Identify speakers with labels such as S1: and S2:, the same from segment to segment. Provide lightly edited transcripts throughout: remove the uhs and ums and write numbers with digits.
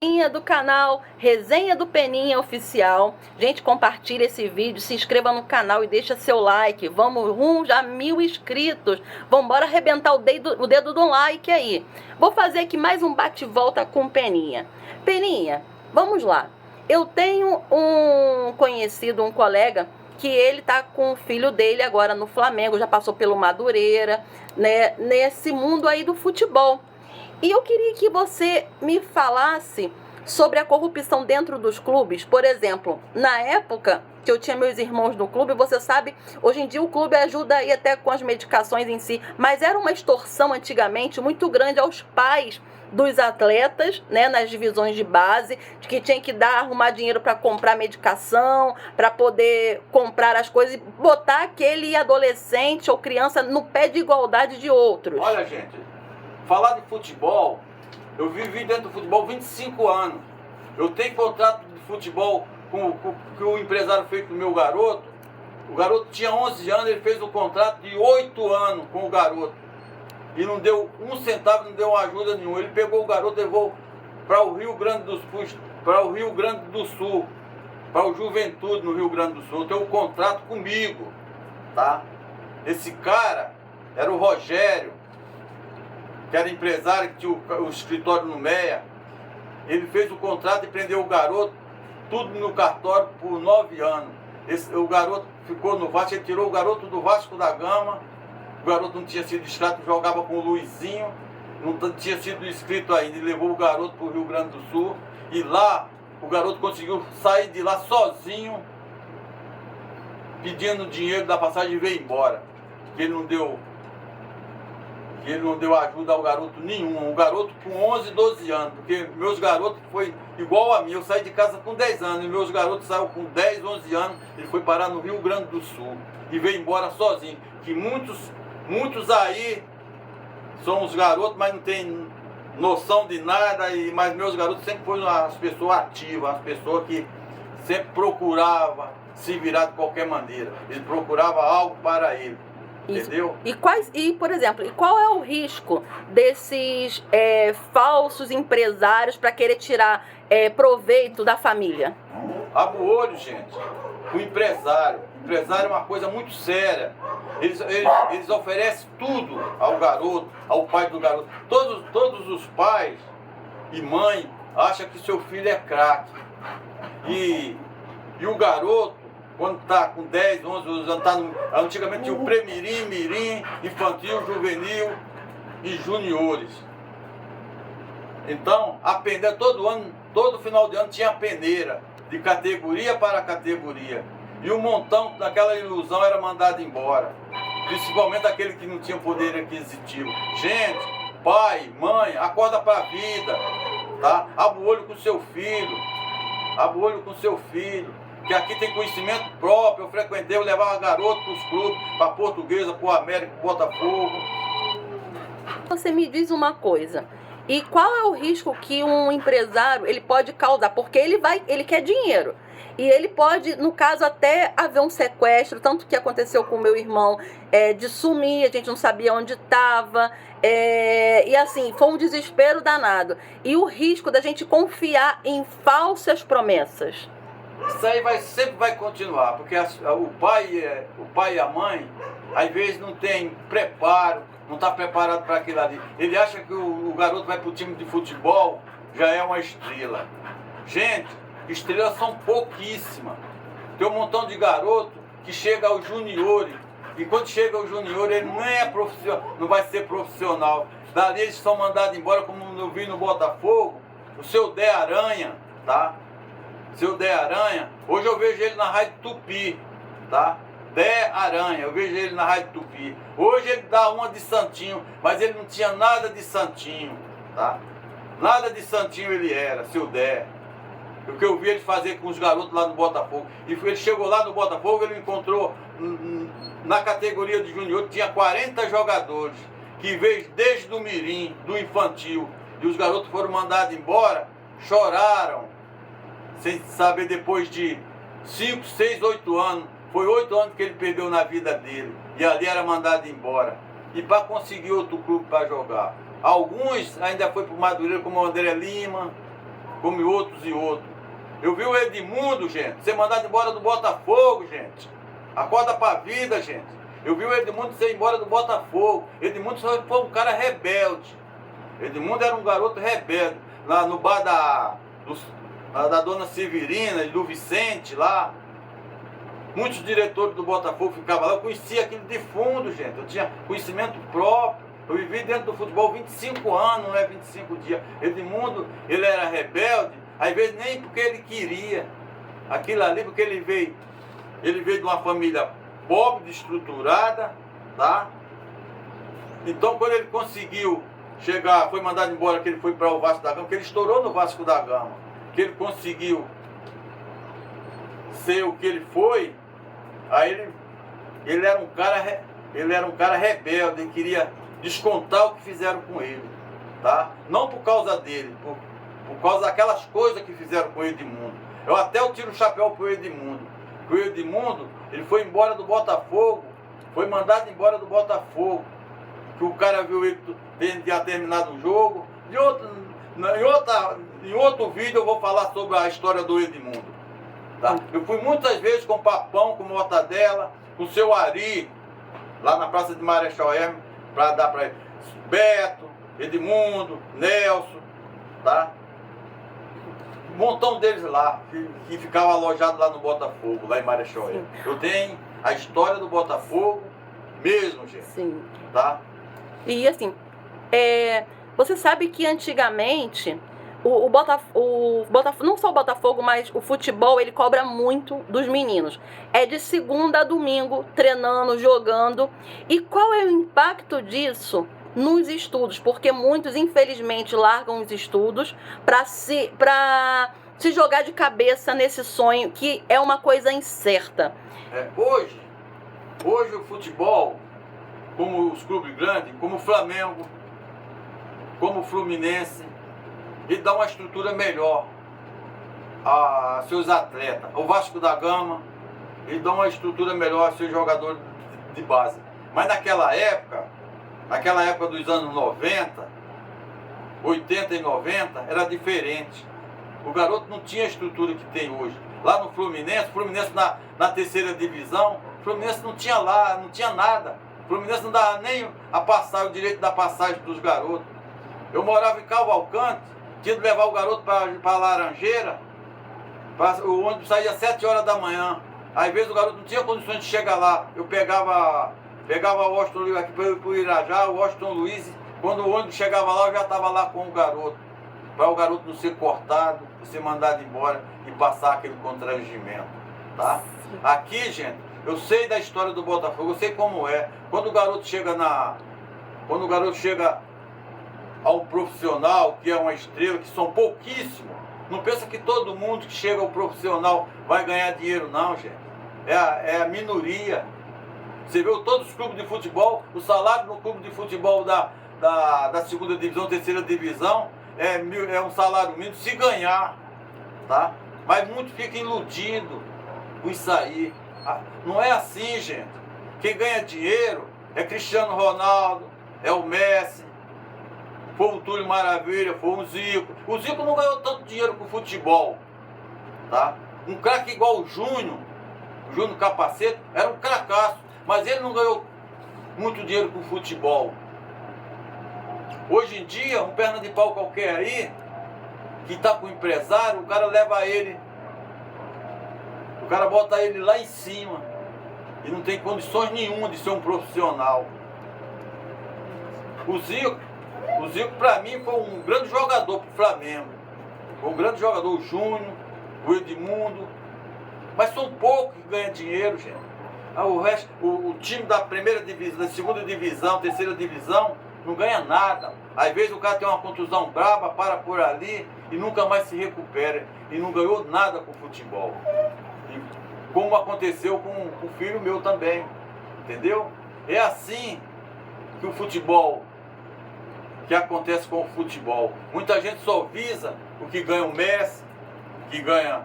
S1: Do canal Resenha do Peninha Oficial. Gente, compartilha esse vídeo, se inscreva no canal e deixa seu like. Vamos rumo já a 1000 inscritos. Vamos embora arrebentar o dedo do like aí. Vou fazer aqui mais um bate-volta com o Peninha. Peninha, vamos lá. Eu tenho um conhecido, um colega, que ele tá com o filho dele agora no Flamengo, já passou pelo Madureira, né, nesse mundo aí do futebol. E eu queria que você me falasse sobre a corrupção dentro dos clubes. Por exemplo, na época que eu tinha meus irmãos no clube, você sabe, hoje em dia o clube ajuda aí até com as medicações em si, mas era uma extorsão antigamente muito grande aos pais dos atletas, né, nas divisões de base, de que tinha que arrumar dinheiro para comprar medicação, para poder comprar as coisas e botar aquele adolescente ou criança no pé de igualdade de outros.
S2: Olha, gente, falar de futebol, eu vivi dentro do futebol 25 anos. Eu tenho contrato de futebol que o empresário fez com o meu garoto. O garoto tinha 11 anos, ele fez um contrato de 8 anos com o garoto. E não deu um centavo, não deu ajuda nenhuma. Ele pegou o garoto e levou para o Rio Grande do Sul, para o Juventude no Rio Grande do Sul. Tem um contrato comigo, tá? Esse cara era o Rogério, que era empresário, que tinha o escritório no Meia. Ele fez o contrato e prendeu o garoto, tudo no cartório, por 9 anos. O garoto ficou no Vasco, ele tirou o garoto do Vasco da Gama. O garoto não tinha sido inscrito, jogava com o Luizinho, não tinha sido inscrito ainda. Ele levou o garoto para o Rio Grande do Sul e lá o garoto conseguiu sair de lá sozinho, pedindo dinheiro da passagem e veio embora. Ele não deu ajuda ao garoto nenhum. O garoto com 11, 12 anos, porque meus garotos foi igual a mim. Eu saí de casa com 10 anos e meus garotos saíram com 10, 11 anos. Ele foi parar no Rio Grande do Sul e veio embora sozinho. Que muitos aí são os garotos, mas não tem noção de nada. Mas meus garotos sempre foram as pessoas ativas, as pessoas que sempre procuravam se virar de qualquer maneira. Ele procurava algo para ele.
S1: Isso.
S2: Entendeu?
S1: Por exemplo, qual é o risco desses falsos empresários para querer tirar proveito da família?
S2: Abre o olho, gente. O empresário é uma coisa muito séria. Eles oferecem tudo ao garoto, ao pai do garoto. Todos os pais e mãe acham que seu filho é craque. E o garoto, quando está com 10, 11 anos, antigamente tinha o pré-mirim, mirim, infantil, juvenil e juniores. Então, a peneira, todo final de ano tinha a peneira, de categoria para categoria. E o montão daquela ilusão era mandado embora. Principalmente aquele que não tinha poder aquisitivo. Gente, pai, mãe, acorda para a vida, tá? Abre o olho com seu filho. Abre o olho com seu filho. Que aqui tem conhecimento próprio. Eu frequentei, eu levava garoto para os clubes, para a Portuguesa, para o América, para o Botafogo.
S1: Você me diz uma coisa. E qual é o risco que um empresário ele pode causar? Porque ele quer dinheiro. E ele pode, no caso, até haver um sequestro, tanto que aconteceu com o meu irmão, de sumir, a gente não sabia onde estava. E assim, foi um desespero danado. E o risco da gente confiar em falsas promessas.
S2: Isso aí sempre vai continuar, porque o pai e a mãe, às vezes não tem preparo, não está preparado para aquilo ali. Ele acha que o garoto vai para o time de futebol, já é uma estrela. Gente, estrelas são pouquíssimas. Tem um montão de garoto que chega aos juniores, e quando chega aos juniores ele não é profissional, não vai ser profissional. Dali eles são mandados embora, como eu vi no Botafogo, o seu Dé Aranha, tá? Seu Dé Aranha, hoje eu vejo ele na Rádio Tupi, tá? Dé Aranha, eu vejo ele na Rádio Tupi. Hoje ele dá uma de santinho, mas ele não tinha nada de santinho, tá? Nada de santinho ele era, seu Dé. O que eu vi ele fazer com os garotos lá no Botafogo. E ele chegou lá no Botafogo, ele encontrou na categoria de junior, tinha 40 jogadores, que veio desde o mirim, do infantil. E os garotos foram mandados embora, choraram. Sem saber, depois de 5, 6, 8 anos, foi 8 anos que ele perdeu na vida dele. E ali era mandado embora. E para conseguir outro clube para jogar. Alguns ainda foi para o Madureira, como o André Lima, como outros e outros. Eu vi o Edmundo, gente, ser mandado embora do Botafogo, gente. Acorda pra vida, gente. Eu vi o Edmundo ser embora do Botafogo. Edmundo foi um cara rebelde. Edmundo era um garoto rebelde. Lá no bar da dona Severina e do Vicente lá. Muitos diretores do Botafogo ficavam lá. Eu conhecia aquilo de fundo, gente. Eu tinha conhecimento próprio. Eu vivi dentro do futebol 25 anos, não é 25 dias. Edmundo, ele era rebelde, às vezes nem porque ele queria. Aquilo ali, porque ele veio de uma família pobre, desestruturada, tá? Então, quando ele conseguiu chegar, foi mandado embora, que ele foi para o Vasco da Gama, que ele estourou no Vasco da Gama, que ele conseguiu ser o que ele foi, aí ele era um cara rebelde, ele queria descontar o que fizeram com ele, tá? Não por causa dele, por causa daquelas coisas que fizeram com o Edmundo. Eu tiro o chapéu pro Edmundo. O Edmundo, ele foi embora do Botafogo, foi mandado embora do Botafogo, que o cara viu ele tinha terminado o jogo. Em outro vídeo eu vou falar sobre a história do Edmundo, tá? Eu fui muitas vezes com o Papão, com o Mortadela, com o seu Ari, lá na Praça de Marechal Hermes, para dar para ele Beto, Edmundo, Nelson, tá? Um montão deles lá, que ficava alojado lá no Botafogo, lá em Marechal Hermes. Eu tenho a história do Botafogo mesmo, gente.
S1: Sim.
S2: Tá?
S1: E assim, você sabe que antigamente o Botafogo, não só o Botafogo, mas o futebol, ele cobra muito dos meninos. É de segunda a domingo, treinando, jogando. E qual é o impacto disso nos estudos? Porque muitos, infelizmente, largam os estudos para se jogar de cabeça nesse sonho, que é uma coisa incerta.
S2: Hoje o futebol, como os clubes grandes, como o Flamengo, como o Fluminense, ele dá uma estrutura melhor a seus atletas. O Vasco da Gama, ele dá uma estrutura melhor a seus jogadores de base. Mas naquela época dos anos 90, 80 e 90, era diferente. O garoto não tinha a estrutura que tem hoje. Lá no Fluminense na terceira divisão, o Fluminense não tinha nada. O Fluminense não dava nem o direito da passagem dos garotos. Eu morava em Cavalcante, tinha de levar o garoto para Laranjeira, o ônibus saía às 7 horas da manhã. Às vezes o garoto não tinha condições de chegar lá. Eu pegava o Washington Luiz aqui para o Irajá, o Washington Luiz, quando o ônibus chegava lá, eu já estava lá com o garoto, para o garoto não ser cortado, ser mandado embora e passar aquele constrangimento, tá? Aqui, gente, eu sei da história do Botafogo, eu sei como é. Quando o garoto chega a um profissional, que é uma estrela, que são pouquíssimos, não pensa que todo mundo que chega ao profissional vai ganhar dinheiro, não, gente. É a minoria. Você vê todos os clubes de futebol, o salário no clube de futebol da segunda divisão, terceira divisão, é um salário mínimo se ganhar, tá? Mas muito fica iludido com isso aí. Não é assim, gente. Quem ganha dinheiro é Cristiano Ronaldo, é o Messi, foi o Túlio Maravilha, foi o Zico. O Zico não ganhou tanto dinheiro com o futebol, tá? Um craque igual o Júnior Capacete, era um cracaço, mas ele não ganhou muito dinheiro com o futebol. Hoje em dia, um perna de pau qualquer aí, que tá com o empresário, o cara leva ele, o cara bota ele lá em cima e não tem condições nenhuma de ser um profissional. O Zico para mim foi um grande jogador pro Flamengo. Foi um grande jogador, o Júnior, o Edmundo. Mas são poucos que ganham dinheiro, gente. O resto, o time da primeira divisão, da segunda divisão, terceira divisão, não ganha nada. Às vezes o cara tem uma contusão braba, para por ali e nunca mais se recupera. E não ganhou nada com o futebol. E como aconteceu com o filho meu também. Entendeu? É assim que o futebol, que acontece com o futebol. Muita gente só visa o que ganha o Messi, que ganha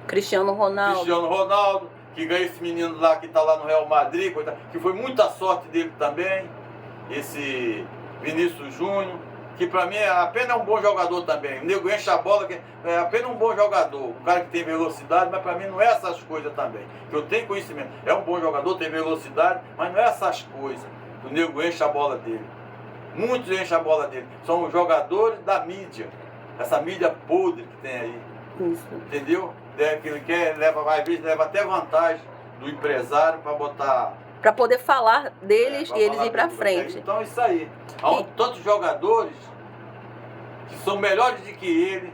S1: Cristiano Ronaldo,
S2: que ganha esse menino lá que está lá no Real Madrid, que foi muita sorte dele também, esse Vinícius Júnior, que pra mim é apenas um bom jogador também. O nego enche a bola, que é apenas um bom jogador. O cara que tem velocidade, mas pra mim não é essas coisas também. Que eu tenho conhecimento. É um bom jogador, tem velocidade, mas não é essas coisas. O nego enche a bola dele. Muitos enchem a bola dele. São os jogadores da mídia. Essa mídia podre que tem aí.
S1: Isso.
S2: Entendeu? Que ele quer, às vezes leva até vantagem do empresário para botar.
S1: Para poder falar deles
S2: Pra
S1: e eles
S2: falar
S1: ir para
S2: tudo.
S1: frente.
S2: Então isso aí. Há tantos jogadores que são melhores do que ele,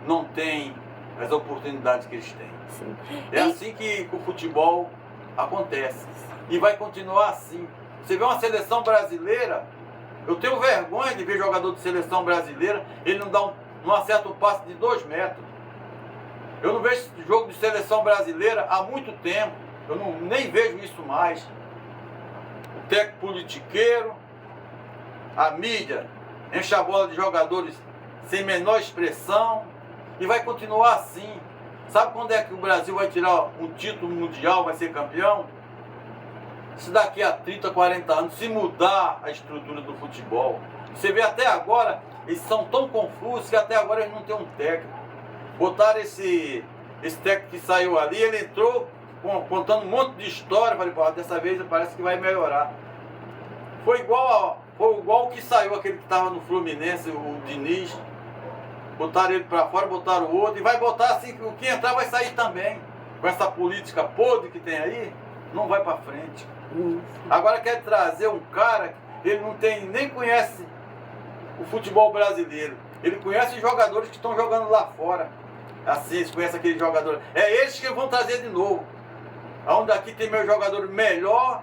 S2: não têm as oportunidades que eles têm.
S1: Sim.
S2: É assim que o futebol acontece. E vai continuar assim. Você vê uma seleção brasileira, eu tenho vergonha de ver jogador de seleção brasileira, ele não acerta um passe de 2 metros. Eu não vejo jogo de seleção brasileira há muito tempo. Eu nem vejo isso mais. O técnico politiqueiro, a mídia, enche a bola de jogadores sem menor expressão e vai continuar assim. Sabe quando é que o Brasil vai tirar um título mundial, vai ser campeão? Se daqui a 30, 40 anos, se mudar a estrutura do futebol. Você vê até agora, eles são tão confusos que até agora eles não têm um técnico. Botaram esse técnico que saiu ali, ele entrou contando um monte de história. Falei, pô, dessa vez parece que vai melhorar. Foi igual o que saiu, aquele que estava no Fluminense, o Diniz. Botaram ele para fora, botaram o outro. E vai botar assim, que o que entrar vai sair também. Com essa política podre que tem aí, não vai para frente. Agora quer trazer um cara, ele não tem, nem conhece o futebol brasileiro. Ele conhece os jogadores que estão jogando lá fora. Assim, eles conhecem aqueles jogadores. É eles que vão trazer de novo. Onde aqui tem meus jogadores melhor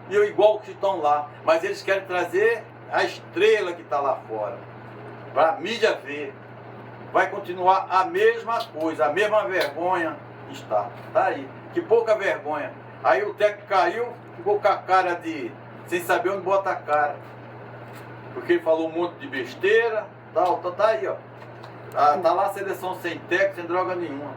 S2: e eu igual que estão lá. Mas eles querem trazer a estrela que está lá fora. Para a mídia ver. Vai continuar a mesma coisa, a mesma vergonha está. Tá aí. Que pouca vergonha. Aí o técnico caiu, ficou com a cara de... sem saber onde bota a cara. Porque ele falou um monte de besteira, tal, tá aí, ó. Tá lá a seleção sem técnico, sem droga nenhuma.